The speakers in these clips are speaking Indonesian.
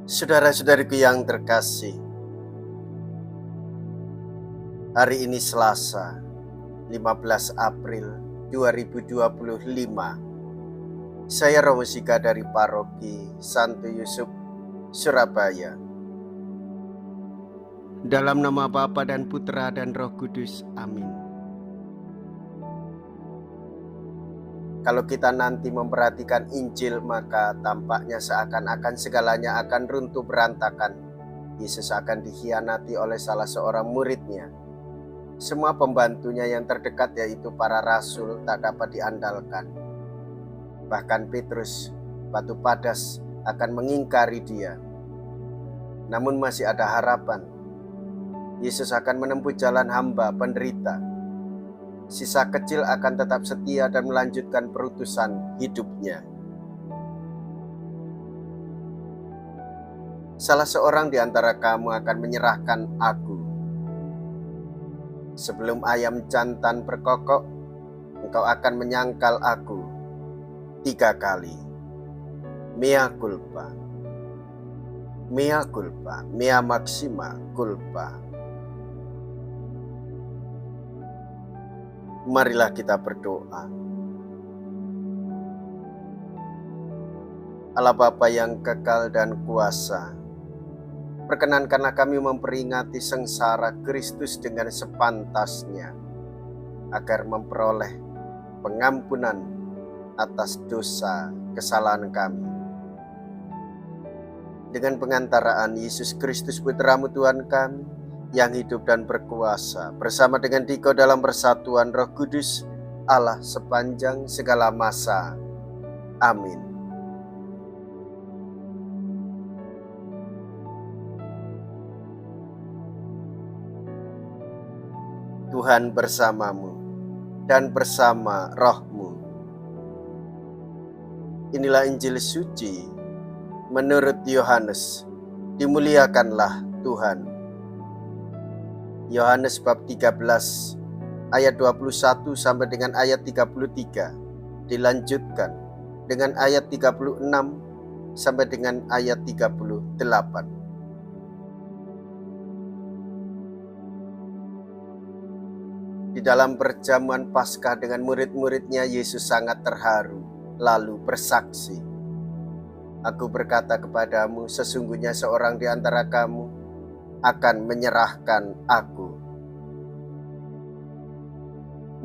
Saudara-saudariku yang terkasih, hari ini Selasa, 15 April 2025. Saya Romo Sika dari Paroki Santo Yusuf, Surabaya. Dalam nama Bapa dan Putra dan Roh Kudus, amin. Kalau kita nanti memperhatikan Injil, maka tampaknya seakan-akan segalanya akan runtuh berantakan. Yesus akan dikhianati oleh salah seorang muridnya. Semua pembantunya yang terdekat, yaitu para rasul, tak dapat diandalkan. Bahkan Petrus, batu padas, akan mengingkari dia. Namun masih ada harapan. Yesus akan menempuh jalan hamba penderita. Sisa kecil akan tetap setia dan melanjutkan perutusan hidupnya. Salah seorang di antara kamu akan menyerahkan aku. Sebelum ayam jantan berkokok, engkau akan menyangkal aku 3 kali. Mea culpa, mea culpa, mea maxima culpa. Marilah kita berdoa. Allah Bapa yang kekal dan kuasa, perkenankanlah kami memperingati sengsara Kristus dengan sepantasnya, agar memperoleh pengampunan atas dosa kesalahan kami. Dengan pengantaraan Yesus Kristus Putra-Mu Tuhan kami, yang hidup dan berkuasa, bersama dengan Dikau dalam persatuan Roh Kudus, Allah sepanjang segala masa. Amin. Tuhan bersamamu dan bersama rohmu. Inilah Injil suci menurut Yohanes. Dimuliakanlah Tuhan. Yohanes bab 13 ayat 21 sampai dengan ayat 33, dilanjutkan dengan ayat 36 sampai dengan ayat 38. Di dalam perjamuan Paskah dengan murid-muridnya, Yesus sangat terharu lalu bersaksi, "Aku berkata kepadamu, sesungguhnya seorang di antara kamu akan menyerahkan aku."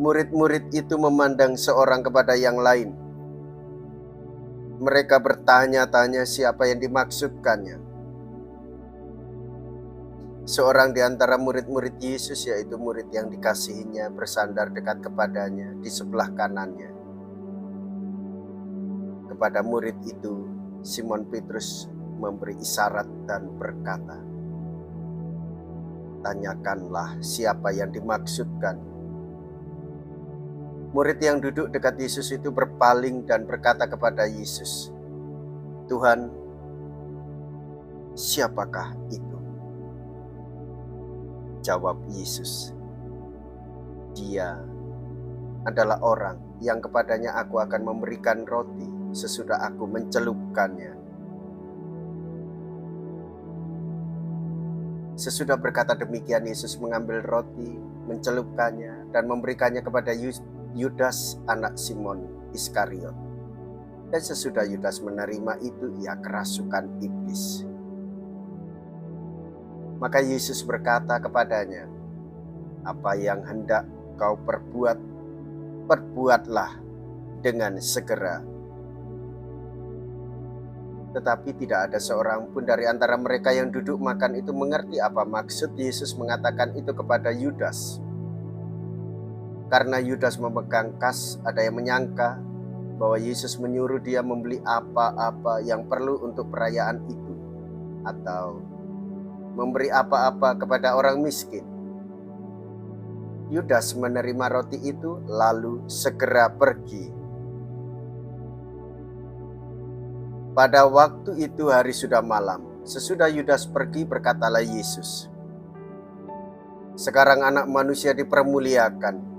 Murid-murid itu memandang seorang kepada yang lain. Mereka bertanya-tanya siapa yang dimaksudkannya. Seorang di antara murid-murid Yesus, yaitu murid yang dikasihinya, bersandar dekat kepadanya di sebelah kanannya. Kepada murid itu, Simon Petrus memberi isyarat dan berkata, "Tanyakanlah siapa yang dimaksudkan." Murid yang duduk dekat Yesus itu berpaling dan berkata kepada Yesus, "Tuhan, siapakah itu?" Jawab Yesus, "Dia adalah orang yang kepadanya aku akan memberikan roti sesudah aku mencelupkannya." Sesudah berkata demikian, Yesus mengambil roti, mencelupkannya, dan memberikannya kepada Yudas, anak Simon Iskariot. Dan sesudah Yudas menerima itu, ia kerasukan iblis. Maka Yesus berkata kepadanya, "Apa yang hendak kau perbuat, perbuatlah dengan segera." Tetapi tidak ada seorang pun dari antara mereka yang duduk makan itu mengerti apa maksud Yesus mengatakan itu kepada Yudas. Karena Yudas memegang kas, ada yang menyangka bahwa Yesus menyuruh dia membeli apa-apa yang perlu untuk perayaan itu, atau memberi apa-apa kepada orang miskin. Yudas menerima roti itu lalu segera pergi. Pada waktu itu hari sudah malam. Sesudah Yudas pergi, berkatalah Yesus, "Sekarang anak manusia dipermuliakan,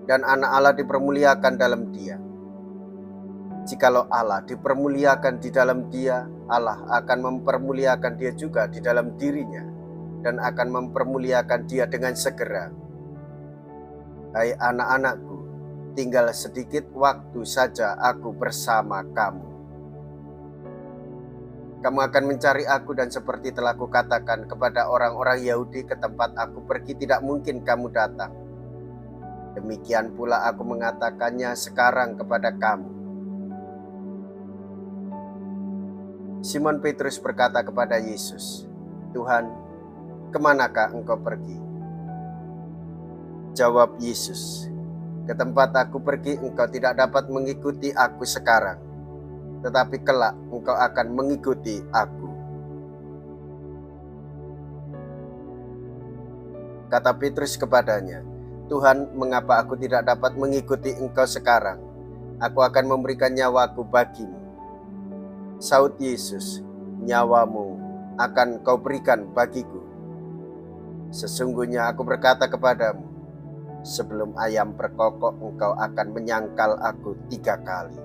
dan anak Allah dipermuliakan dalam dia. Jikalau Allah dipermuliakan di dalam dia, Allah akan mempermuliakan dia juga di dalam dirinya dan akan mempermuliakan dia dengan segera. Hai anak-anakku, tinggal sedikit waktu saja aku bersama kamu. Kamu akan mencari aku, dan seperti telah kukatakan kepada orang-orang Yahudi, ke tempat aku pergi tidak mungkin kamu datang. Demikian pula aku mengatakannya sekarang kepada kamu. Simon Petrus berkata kepada Yesus, "Tuhan, kemanakah engkau pergi?" Jawab Yesus, "Ke tempat aku pergi engkau tidak dapat mengikuti aku sekarang, tetapi kelak engkau akan mengikuti aku." Kata Petrus kepadanya, "Tuhan, mengapa aku tidak dapat mengikuti engkau sekarang? Aku akan memberikan nyawaku bagimu." Saud Yesus, "Nyawamu akan kau berikan bagiku. Sesungguhnya aku berkata kepadamu, sebelum ayam berkokok engkau akan menyangkal aku 3 kali."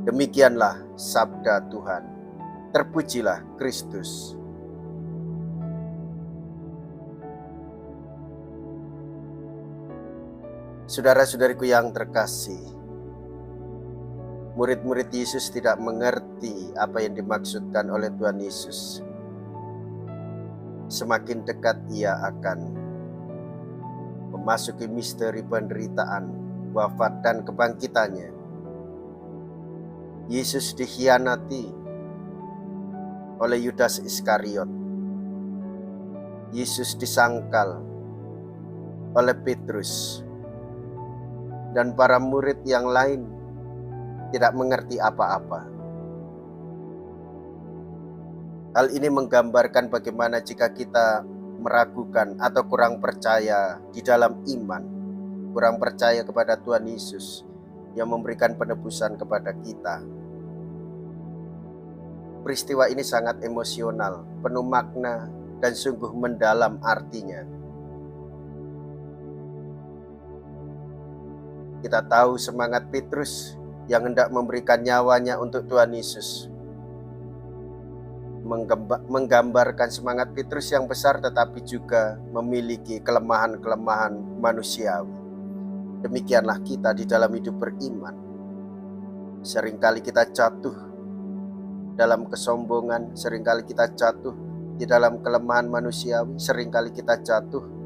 Demikianlah sabda Tuhan. Terpujilah Kristus. Saudara-saudariku yang terkasih, murid-murid Yesus tidak mengerti apa yang dimaksudkan oleh Tuhan Yesus. Semakin dekat ia akan memasuki misteri penderitaan, wafat, dan kebangkitannya, Yesus dikhianati oleh Yudas Iskariot. Yesus disangkal oleh Petrus, dan para murid yang lain tidak mengerti apa-apa. Hal ini menggambarkan bagaimana jika kita meragukan atau kurang percaya di dalam iman, kurang percaya kepada Tuhan Yesus yang memberikan penebusan kepada kita. Peristiwa ini sangat emosional, penuh makna, dan sungguh mendalam artinya. Kita tahu semangat Petrus yang hendak memberikan nyawanya untuk Tuhan Yesus. Menggambarkan semangat Petrus yang besar tetapi juga memiliki kelemahan-kelemahan manusiawi. Demikianlah kita di dalam hidup beriman. Seringkali kita jatuh dalam kesombongan, seringkali kita jatuh di dalam kelemahan manusiawi, seringkali kita jatuh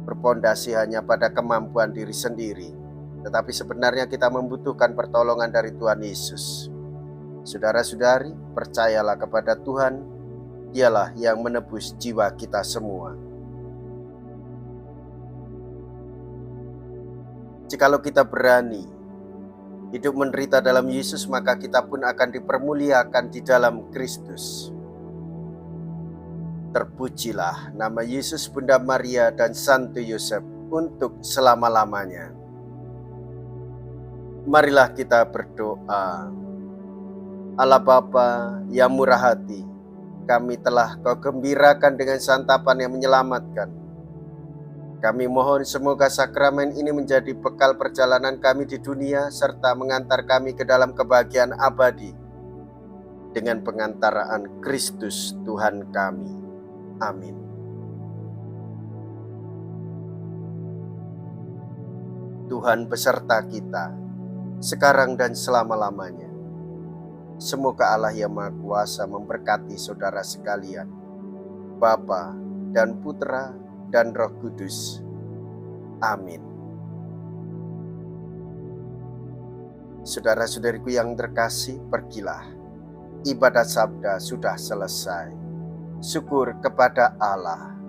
berpondasi hanya pada kemampuan diri sendiri. Tetapi sebenarnya kita membutuhkan pertolongan dari Tuhan Yesus. Saudara-saudari, percayalah kepada Tuhan, Dialah yang menebus jiwa kita semua. Jikalau kita berani hidup menderita dalam Yesus, maka kita pun akan dipermuliakan di dalam Kristus. Terpujilah nama Yesus, Bunda Maria, dan Santo Yosef untuk selama-lamanya. Marilah kita berdoa. Allah Bapa yang murah hati, kami telah Kau gembirakan dengan santapan yang menyelamatkan. Kami mohon semoga sakramen ini menjadi bekal perjalanan kami di dunia, serta mengantar kami ke dalam kebahagiaan abadi dengan pengantaraan Kristus Tuhan kami. Amin. Tuhan beserta kita, sekarang dan selama-lamanya. Semoga Allah yang Maha Kuasa memberkati saudara sekalian, Bapa dan Putra dan Roh Kudus. Amin. Saudara-saudariku yang terkasih, pergilah. Ibadat sabda sudah selesai. Syukur kepada Allah.